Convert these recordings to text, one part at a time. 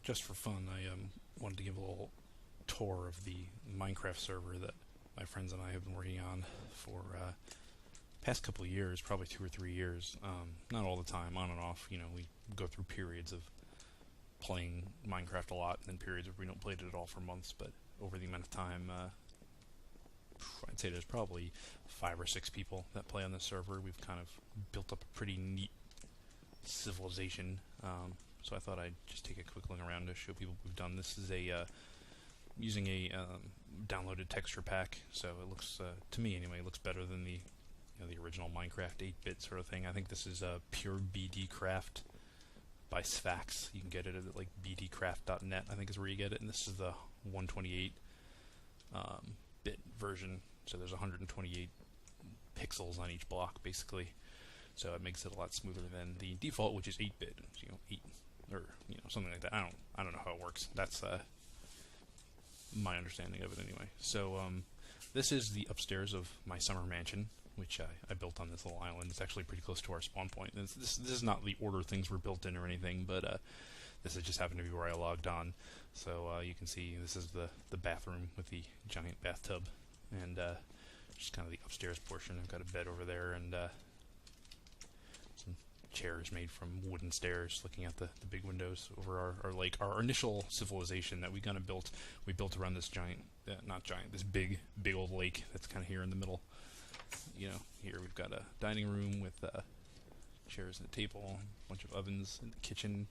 just for fun, I wanted to give a little tour of the Minecraft server that my friends and I have been working on for past couple of years, probably 2 or 3 years. Not all the time, on and off. We go through periods of playing Minecraft a lot, and then periods where we don't play it at all for months. But over the amount of time, I'd say there's probably 5 or 6 people that play on this server. We've kind of built up a pretty neat civilization. So I thought I'd just take a quick look around to show people what we've done. This is using a downloaded texture pack, so it looks, to me anyway, it looks better than the original Minecraft 8-bit sort of thing. I think this is Pure BD Craft by Sphax. You can get it at like bdcraft.net, I think is where you get it, and this is the 128 bit version, so there's 128 pixels on each block basically, so it makes it a lot smoother than the default, which is 8-bit, 8 or something like that. I don't know how it works. That's my understanding of it anyway. So this is the upstairs of my summer mansion, which I built on this little island. It's actually pretty close to our spawn point. This is not the order things were built in or anything, but this just happened to be where I logged on. So you can see this is the bathroom with the giant bathtub, and just kind of the upstairs portion. I've got a bed over there, and some chairs made from wooden stairs looking at the big windows over our lake. Our initial civilization that we kind of built, we built around this this big old lake that's kind of here in the middle. Here we've got a dining room with chairs and a table, a bunch of ovens in the kitchen.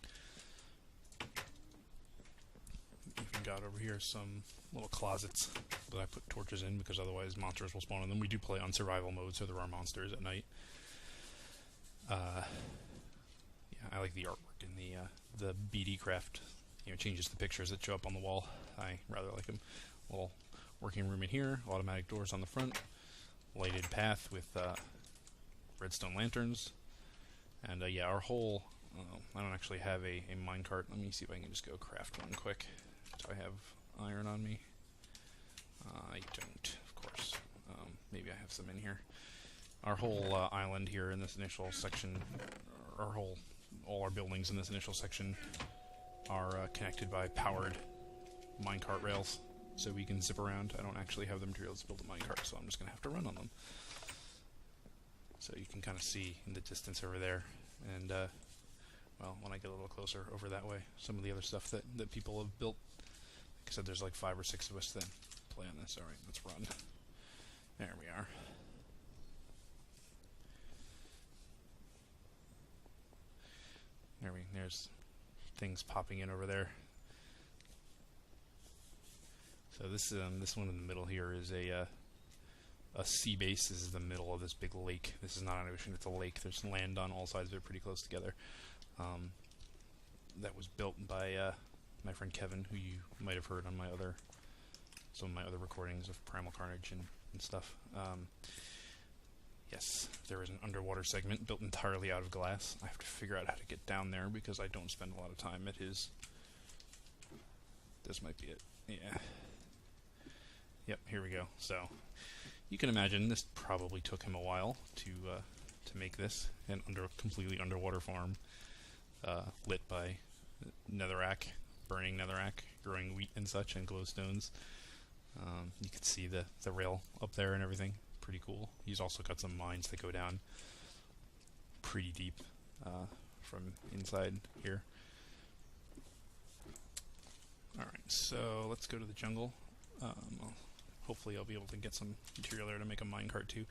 We've got over here some little closets that I put torches in because otherwise monsters will spawn in them. We do play on survival mode, so there are monsters at night. I like the artwork in the BD Craft. Changes the pictures that show up on the wall. I rather like them. Little working room in here, automatic doors on the front, lighted path with redstone lanterns, and our whole. I don't actually have a minecart. Let me see if I can just go craft one quick. Do I have iron on me? I don't, of course. Maybe I have some in here. Our whole island here in this initial section, all our buildings in this initial section are connected by powered minecart rails, so we can zip around. I don't actually have the materials to build a minecart, so I'm just going to have to run on them. So you can kind of see in the distance over there, and well, when I get a little closer over that way, some of the other stuff that people have built. Like I said, there's like 5 or 6 of us that play on this. Alright, let's run. There we are. There's things popping in over there. So this one in the middle here is a sea base. This is the middle of this big lake. This is not an ocean, it's a lake. There's land on all sides of it pretty close together. That was built by my friend Kevin, who you might have heard on some of my other recordings of Primal Carnage and stuff. Yes, there is an underwater segment built entirely out of glass. I have to figure out how to get down there because I don't spend a lot of time at his. This might be it. Yeah. Yep, here we go. So, you can imagine this probably took him a while to make this, an completely underwater farm lit by netherrack, burning netherrack, growing wheat and such, and glowstones. You can see the rail up there and everything. Pretty cool. He's also got some mines that go down pretty deep from inside here. Alright, so let's go to the jungle. Hopefully I'll be able to get some material there to make a minecart too.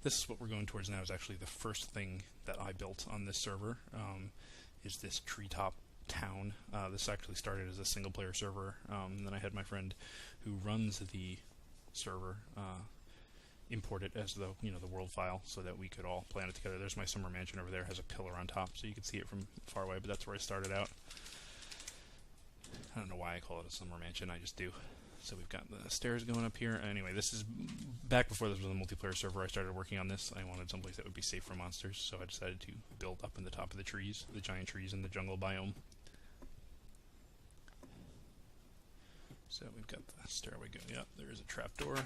This is what we're going towards now, is actually the first thing that I built on this server, is this treetop town. This actually started as a single player server, and then I had my friend who runs the server import it as the world file so that we could all play on it together. There's my summer mansion over there, has a pillar on top so you can see it from far away, but that's where I started out. I don't know why I call it a summer mansion, I just do. So we've got the stairs going up here. Anyway, this is back before this was a multiplayer server. I started working on this. I wanted someplace that would be safe from monsters, so I decided to build up in the top of the trees, the giant trees in the jungle biome. So we've got the stairway going up. There is a trapdoor.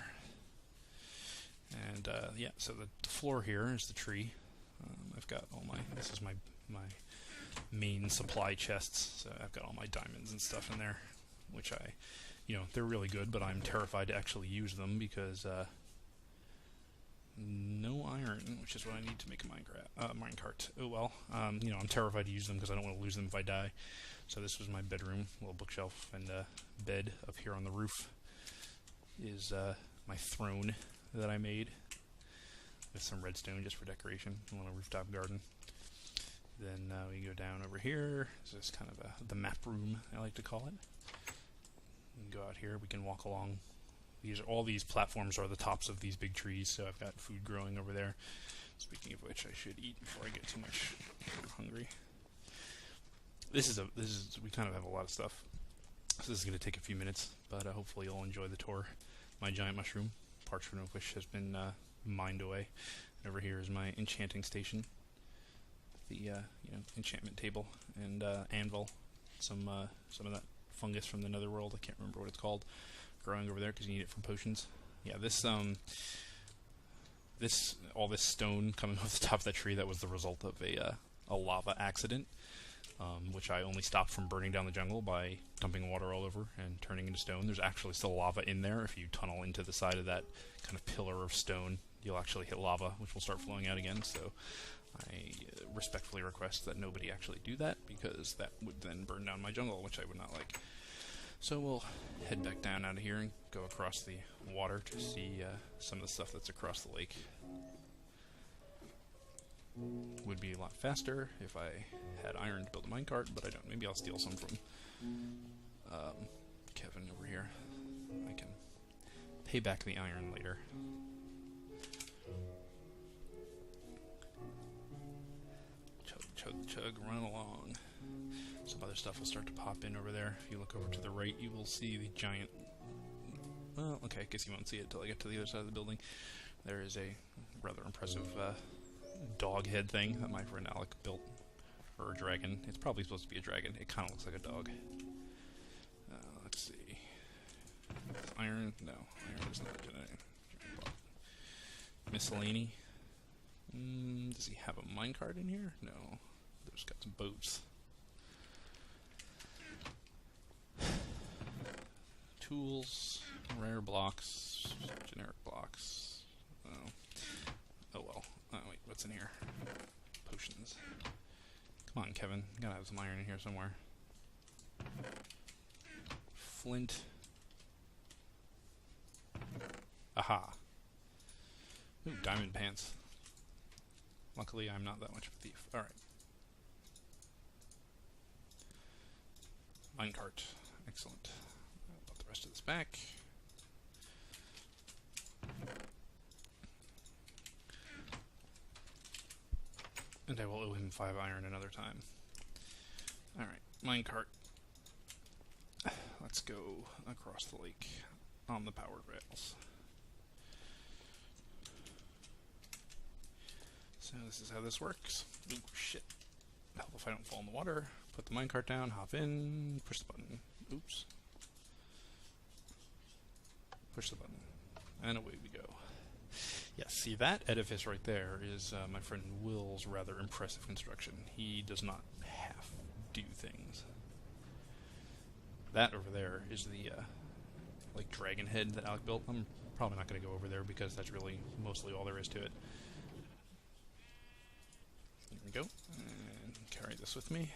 And yeah, so the floor here is the tree. I've got all this is my main supply chests. So I've got all my diamonds and stuff in there, which they're really good, but I'm terrified to actually use them because no iron, which is what I need to make a minecart. Oh well. I'm terrified to use them because I don't want to lose them if I die. So this was my bedroom, little bookshelf and bed up here on the roof is my throne that I made with some redstone just for decoration on a rooftop garden. Then we go down over here. This is kind of the map room, I like to call it. We can go out here. We can walk along. All these platforms are the tops of these big trees, so I've got food growing over there. Speaking of which, I should eat before I get too much hungry. We kind of have a lot of stuff. So this is going to take a few minutes, but hopefully you'll enjoy the tour. My giant mushroom, parchment of which has been mined away. And over here is my enchanting station. The enchantment table and anvil. Some of that fungus from the netherworld. I can't remember what it's called. Growing over there because you need it for potions. Yeah, all this stone coming off the top of that tree, that was the result of a lava accident, which I only stopped from burning down the jungle by dumping water all over and turning into stone. There's actually still lava in there. If you tunnel into the side of that kind of pillar of stone, you'll actually hit lava, which will start flowing out again. So I respectfully request that nobody actually do that, because that would then burn down my jungle, which I would not like. So we'll head back down out of here and go across the water to see some of the stuff that's across the lake. Would be a lot faster if I had iron to build a minecart, but I don't. Maybe I'll steal some from Kevin over here. I can pay back the iron later. Chug, run along. Some other stuff will start to pop in over there. If you look over to the right, you will see the giant... Well, okay, I guess you won't see it until I get to the other side of the building. There is a rather impressive dog head thing that my friend Alec built. Or a dragon. It's probably supposed to be a dragon. It kind of looks like a dog. Let's see. Iron? No, iron is not gonna... Miscellany? Does he have a minecart in here? No. There's got some boats. Tools, rare blocks, generic blocks. Oh well. Oh wait, what's in here? Potions. Come on, Kevin. You gotta have some iron in here somewhere. Flint. Aha. Ooh, diamond pants. Luckily, I'm not that much of a thief. Alright. Minecart. Excellent. I'll put the rest of this back. And I will owe him 5 iron another time. Alright, minecart. Let's go across the lake on the powered rails. So this is how this works. Ooh, shit. Help if I don't fall in the water. Put the minecart down, hop in, push the button. Oops. Push the button. And away we go. Yeah, see, that edifice right there is my friend Will's rather impressive construction. He does not half do things. That over there is the like dragon head that Alec built. I'm probably not going to go over there because that's really mostly all there is to it. There we go. And carry this with me.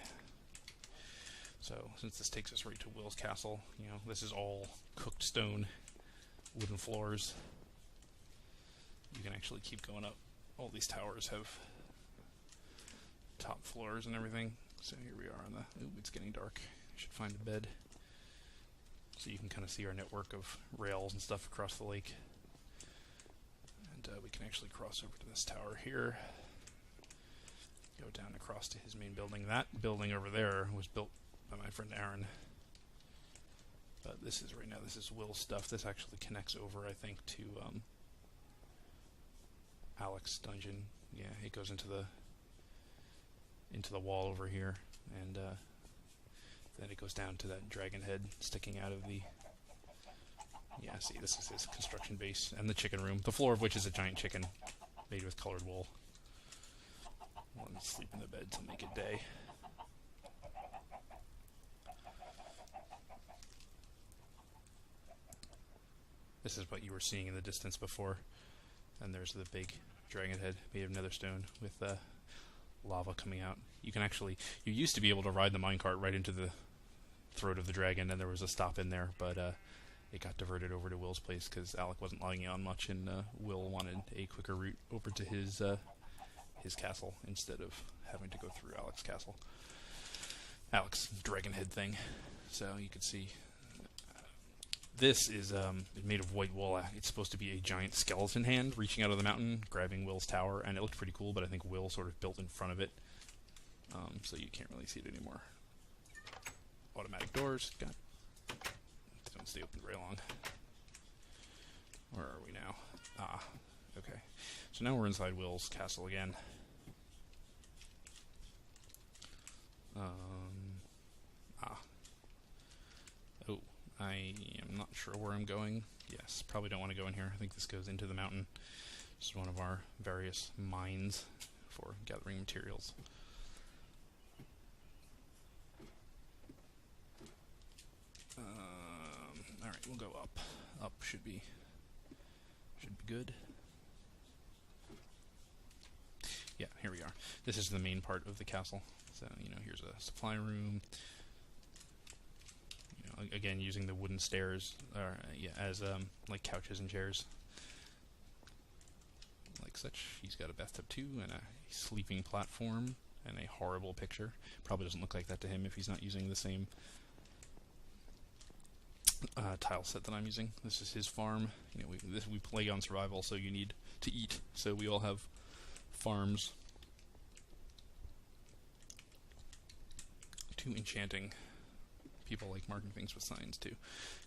So, since this takes us right to Will's castle, you know, this is all cooked stone, wooden floors. You can actually keep going up. All these towers have top floors and everything. So here we are on the... Ooh, it's getting dark. I should find a bed. So you can kind of see our network of rails and stuff across the lake. And we can actually cross over to this tower here. Go down across to his main building. That building over there was built by my friend Aaron. But this is right now, this is Will's stuff. This actually connects over, I think, to Alec's dungeon. Yeah, it goes into the wall over here, and then it goes down to that dragon head sticking out of the... Yeah, see, this is his construction base, and the chicken room, the floor of which is a giant chicken made with colored wool. Let me sleep in the bed to make it day. This is what you were seeing in the distance before. And there's the big dragon head made of nether stone with lava coming out. You used to be able to ride the minecart right into the throat of the dragon, and there was a stop in there, but it got diverted over to Will's place because Alec wasn't logging on much, and Will wanted a quicker route over to his castle instead of having to go through Alec's castle. Alec's dragon head thing. So you can see this is made of white wool. It's supposed to be a giant skeleton hand reaching out of the mountain, grabbing Will's tower, and it looked pretty cool, but I think Will sort of built in front of it, so you can't really see it anymore. Automatic doors. God, they don't stay open very long. Where are we now? Ah, okay. So now we're inside Will's castle again. Oh, I am not sure where I'm going. Yes, probably don't want to go in here. I think this goes into the mountain. This is one of our various mines for gathering materials. Alright, we'll go up. Up should be good. Yeah, here we are. This is the main part of the castle. So, here's a supply room. Again, using the wooden stairs as like couches and chairs. Like such. He's got a bathtub too, and a sleeping platform, and a horrible picture. Probably doesn't look like that to him if he's not using the same tile set that I'm using. This is his farm. We play on survival, so you need to eat. So we all have farms. To enchanting. People like marking things with signs too.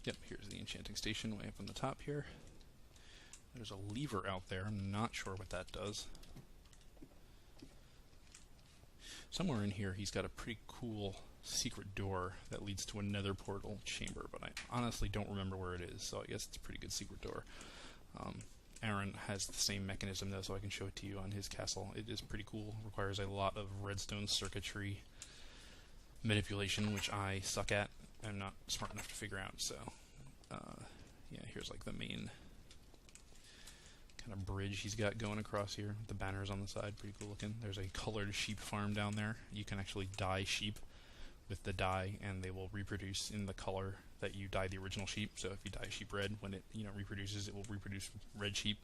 Yep, here's the enchanting station way up on the top here. There's a lever out there. I'm not sure what that does. Somewhere in here he's got a pretty cool secret door that leads to another portal chamber, but I honestly don't remember where it is, so I guess it's a pretty good secret door. Aaron has the same mechanism though, so I can show it to you on his castle. It is pretty cool. Requires a lot of redstone circuitry manipulation, which I suck at. I'm not smart enough to figure out, so yeah, here's like the main kind of bridge he's got going across here. The banners on the side, pretty cool looking. There's a colored sheep farm down there. You can actually dye sheep with the dye, and they will reproduce in the color that you dye the original sheep. So if you dye a sheep red, when it reproduces, it will reproduce red sheep.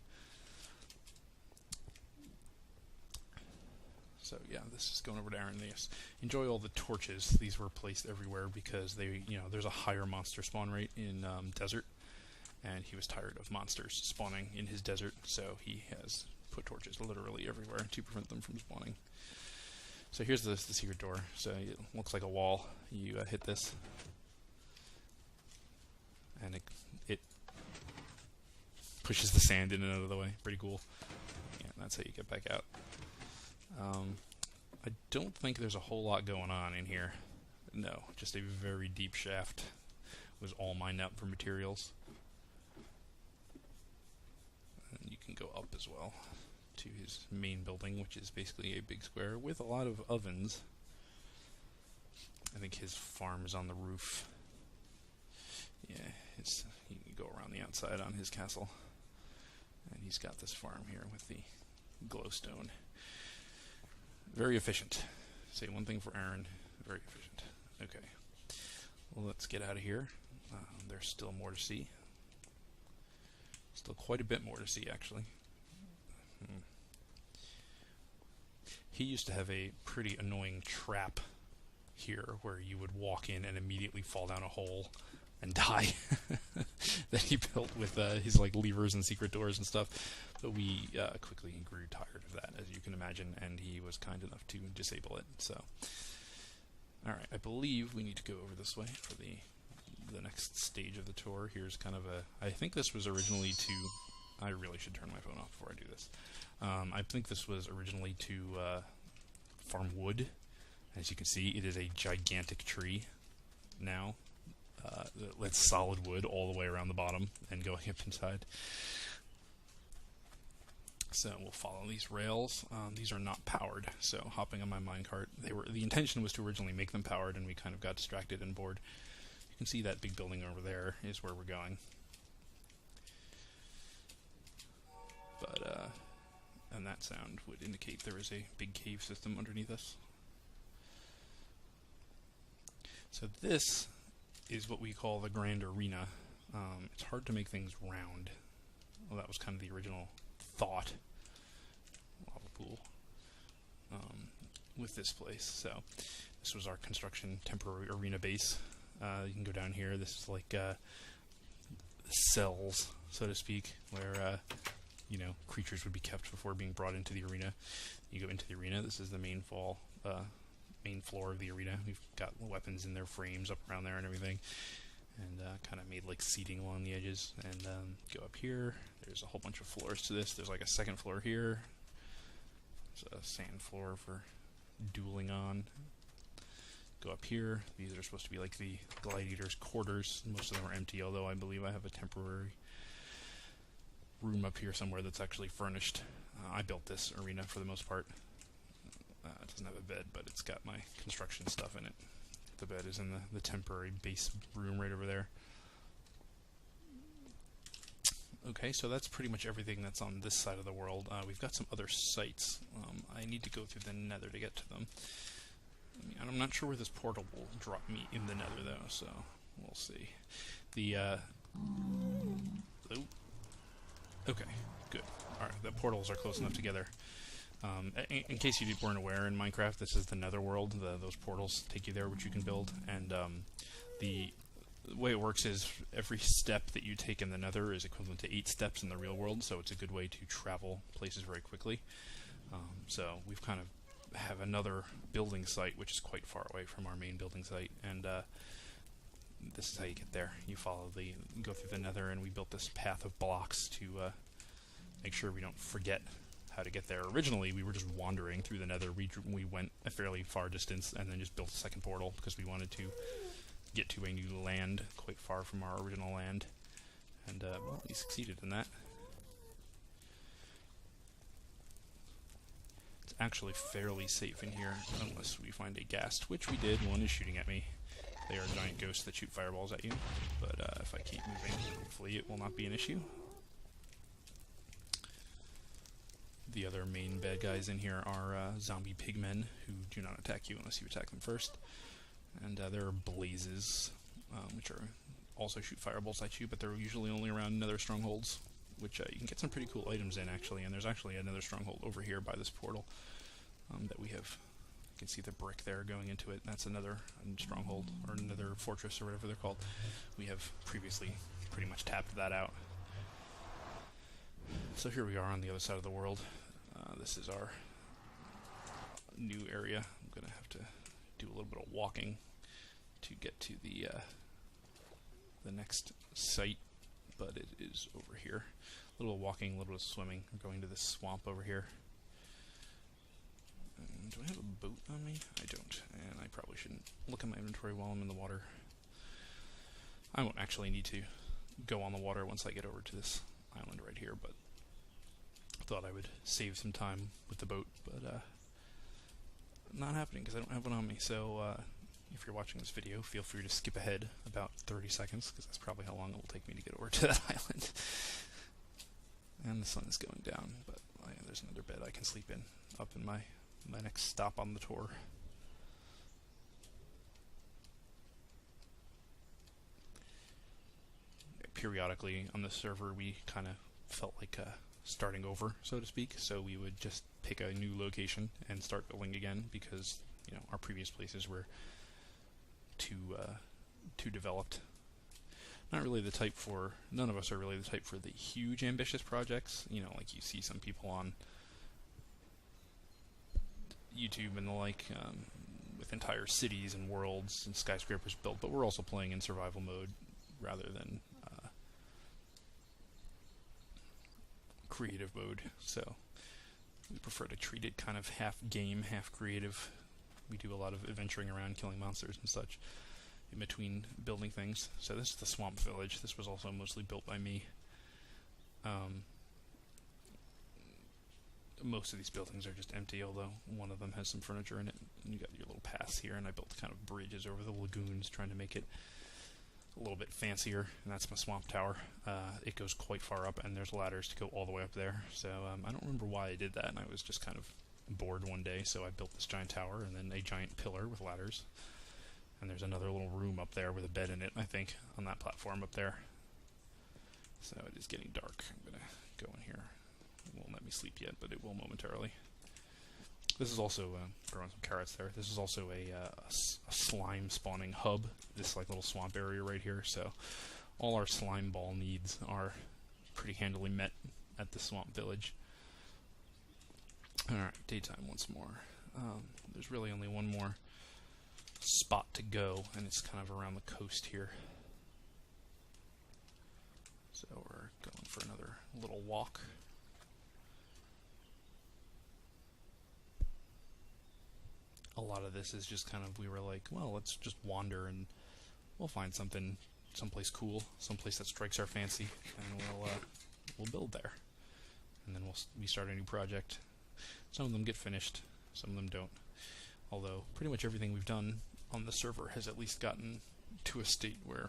So yeah, this is going over to Aaron. Yes, enjoy all the torches. These were placed everywhere because they, there's a higher monster spawn rate in desert, and he was tired of monsters spawning in his desert, so he has put torches literally everywhere to prevent them from spawning. So here's the secret door. So it looks like a wall. You hit this, and it pushes the sand in and out of the way. Pretty cool. Yeah, that's how you get back out. I don't think there's a whole lot going on in here. No, just a very deep shaft. Was all mined out for materials. And you can go up as well to his main building, which is basically a big square with a lot of ovens. I think his farm is on the roof. Yeah, you can go around the outside on his castle. And he's got this farm here with the glowstone. Very efficient. Say one thing for Aaron. Very efficient. Okay. Well, let's get out of here. There's still more to see. Still quite a bit more to see, actually. He used to have a pretty annoying trap here where you would walk in and immediately fall down a hole and die that he built with his levers and secret doors and stuff. But we quickly grew tired of that, as you can imagine, and he was kind enough to disable it. So, all right, I believe we need to go over this way for the next stage of the tour. Here's kind of I think this was originally to. I really should turn my phone off before I do this. I think this was originally to farm wood. As you can see, it is a gigantic tree now. It's solid wood all the way around the bottom and going up inside. So we'll follow these rails. These are not powered, so hopping on my minecart. The intention was to originally make them powered, and we kind of got distracted and bored. You can see that big building over there is where we're going. but and that sound would indicate there is a big cave system underneath us. So this is what we call the Grand Arena. It's hard to make things round. Well, that was kind of the original thought. Lava pool. With this place. So this was our construction temporary arena base. You can go down here. This is like cells, so to speak, where you know, creatures would be kept before being brought into the arena. You go into the arena. This is the main floor of the arena. We've got weapons in their frames up around there and everything, and kind of made like seating along the edges. And go up here. There's a whole bunch of floors to this. There's like a second floor here. There's a sand floor for dueling on. Go up here. These are supposed to be like the gladiators' quarters. Most of them are empty, although I believe I have a temporary room up here somewhere that's actually furnished. I built this arena for the most part. It doesn't have a bed, but it's got my construction stuff in it. The bed is in the temporary base room right over there. Okay, so that's pretty much everything that's on this side of the world. We've got some other sites. I need to go through the nether to get to them. I'm not sure where this portal will drop me in the nether, though, so we'll see. Okay, good. Alright, the portals are close enough together. In case you weren't aware, in Minecraft, this is the netherworld. Those portals take you there, which you can build, and the way it works is every step that you take in the nether is equivalent to 8 steps in the real world, so it's a good way to travel places very quickly. So we've kind of have another building site which is quite far away from our main building site, and this is how you get there. You go through the nether, and we built this path of blocks to make sure we don't forget how to get there. Originally, we were just wandering through the nether. We went a fairly far distance and then just built a second portal because we wanted to get to a new land quite far from our original land, and well, we succeeded in that. It's actually fairly safe in here unless we find a ghast, which we did. One is shooting at me. They are giant ghosts that shoot fireballs at you, but if I keep moving, hopefully it will not be an issue. The other main bad guys in here are zombie pigmen who do not attack you unless you attack them first. And there are blazes, which are also shoot fireballs at you, but they're usually only around nether strongholds, which you can get some pretty cool items in, actually. And there's actually another stronghold over here by this portal that we have. You can see the brick there going into it. That's another stronghold, or another fortress, or whatever they're called. We have previously pretty much tapped that out. So here we are on the other side of the world. This is our new area. I'm going to have to do a little bit of walking to get to the next site, but it is over here. A little walking, a little bit of swimming. We're going to this swamp over here. Do I have a boat on me? I don't, and I probably shouldn't look at my inventory while I'm in the water. I won't actually need to go on the water once I get over to this island right here, but I thought I would save some time with the boat, but not happening because I don't have one on me. So if you're watching this video, feel free to skip ahead about 30 seconds because that's probably how long it will take me to get over to that island. And the sun is going down, but yeah, there's another bed I can sleep in up in my next stop on the tour. Periodically on the server, we kind of felt like starting over, so to speak. So we would just pick a new location and start building again because, you know, our previous places were too developed. Not really the type for. None of us are really the type for the huge ambitious projects. You know, like you see some people on YouTube and the like, with entire cities and worlds and skyscrapers built. But we're also playing in survival mode rather than creative mode, so we prefer to treat it kind of half game, half creative. We do a lot of adventuring around, killing monsters and such in between building things. So this is the swamp village. This was also mostly built by me. Most of these buildings are just empty, although one of them has some furniture in it. And you got your little paths here, and I built kind of bridges over the lagoons, trying to make it a little bit fancier, and that's my swamp tower. It goes quite far up, and there's ladders to go all the way up there. So I don't remember why I did that, and I was just kind of bored one day, so I built this giant tower and then a giant pillar with ladders. And there's another little room up there with a bed in it, I think, on that platform up there. So it is getting dark. I'm going to go in here. It won't let me sleep yet, but it will momentarily. This is also, growing some carrots there, this is also a slime spawning hub, this like little swamp area right here, so all our slime ball needs are pretty handily met at the swamp village. Alright, daytime once more. There's really only one more spot to go, and it's kind of around the coast here. So we're going for another little walk. A lot of this is just kind of, we were like, well, let's just wander and we'll find something, someplace cool, someplace that strikes our fancy, and we'll build there. And then we start a new project. Some of them get finished, some of them don't. Although pretty much everything we've done on the server has at least gotten to a state where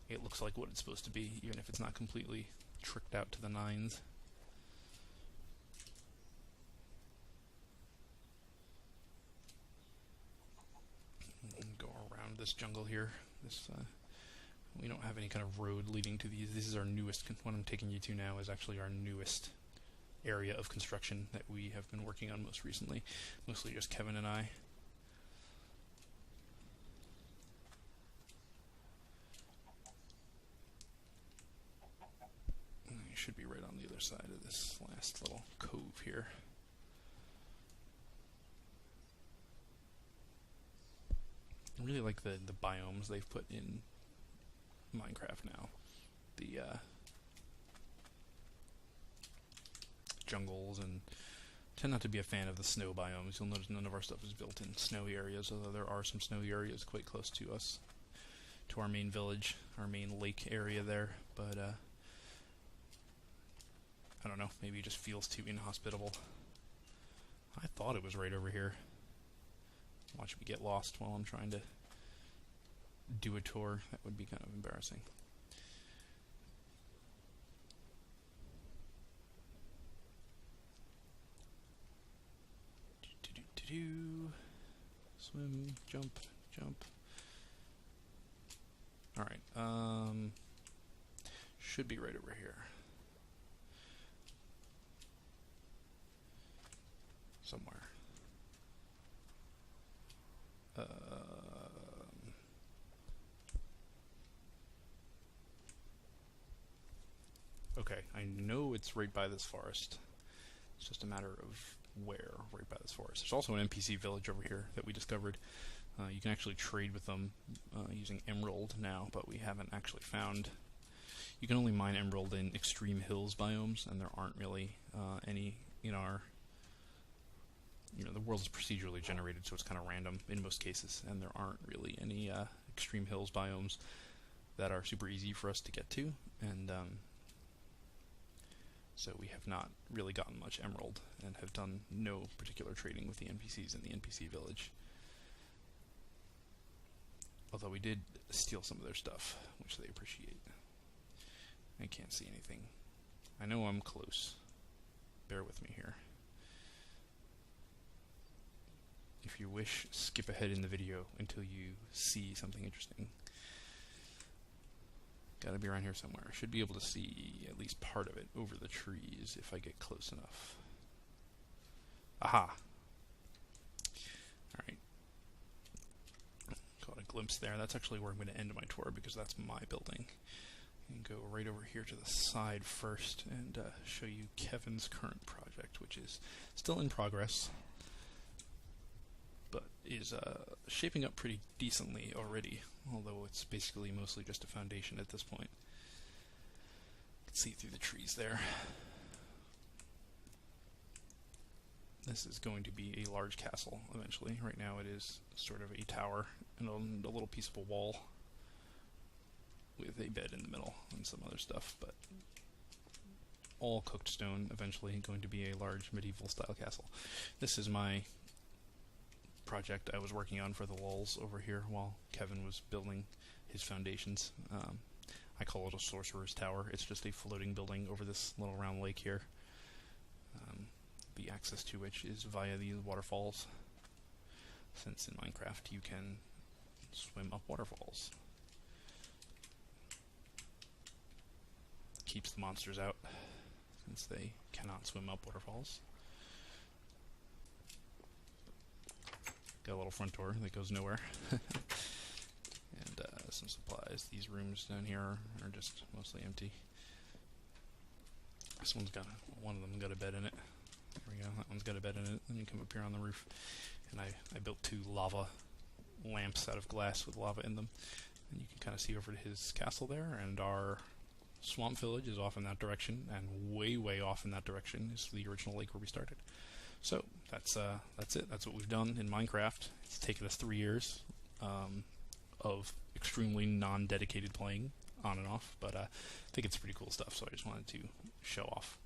it looks like what it's supposed to be, even if it's not completely tricked out to the nines. Go around this jungle here. We don't have any kind of road leading to these. This is our newest, what I'm taking you to now is actually our newest area of construction that we have been working on most recently. Mostly just Kevin and I. It should be right on the other side of this last little cove here. I really like the biomes they've put in Minecraft now. The jungles, and tend not to be a fan of the snow biomes. You'll notice none of our stuff is built in snowy areas, although there are some snowy areas quite close to us, to our main village, our main lake area there, but I don't know, maybe it just feels too inhospitable. I thought it was right over here. Watch me get lost while I'm trying to do a tour. That would be kind of embarrassing. Swim, jump, jump. Alright, should be right over here. Somewhere. Okay, I know it's right by this forest. It's just a matter of where right by this forest. There's also an NPC village over here that we discovered. You can actually trade with them using emerald now, but we haven't actually found... You can only mine emerald in extreme hills biomes, and there aren't really any in our... the world is procedurally generated, so it's kind of random in most cases, and there aren't really any extreme hills biomes that are super easy for us to get to, and so we have not really gotten much emerald, and have done no particular trading with the NPCs in the NPC village. Although we did steal some of their stuff, which they appreciate. I can't see anything. I know I'm close. Bear with me here. If you wish, skip ahead in the video until you see something interesting. Gotta be around here somewhere. I should be able to see at least part of it over the trees if I get close enough. Aha! Alright. Got a glimpse there. That's actually where I'm going to end my tour, because that's my building. And go right over here to the side first and show you Kevin's current project, which is still in progress, but is shaping up pretty decently already, although it's basically mostly just a foundation at this point. You can see through the trees there. This is going to be a large castle eventually. Right now it is sort of a tower and a little piece of a wall with a bed in the middle and some other stuff, but all cooked stone, eventually going to be a large medieval style castle. This is my project I was working on for the lulz over here while Kevin was building his foundations. I call it a sorcerer's tower. It's just a floating building over this little round lake here. The access to which is via these waterfalls, since in Minecraft you can swim up waterfalls. Keeps the monsters out, since they cannot swim up waterfalls. Got a little front door that goes nowhere. And some supplies. These rooms down here are just mostly empty. This one's got one of them got a bed in it. There we go. That one's got a bed in it. Then you come up here on the roof, and I built 2 lava lamps out of glass with lava in them, and you can kind of see over to his castle there. And our swamp village is off in that direction, and way off in that direction is the original lake where we started. So that's it. That's what we've done in Minecraft. It's taken us 3 years of extremely non-dedicated playing on and off, but I think it's pretty cool stuff, so I just wanted to show off.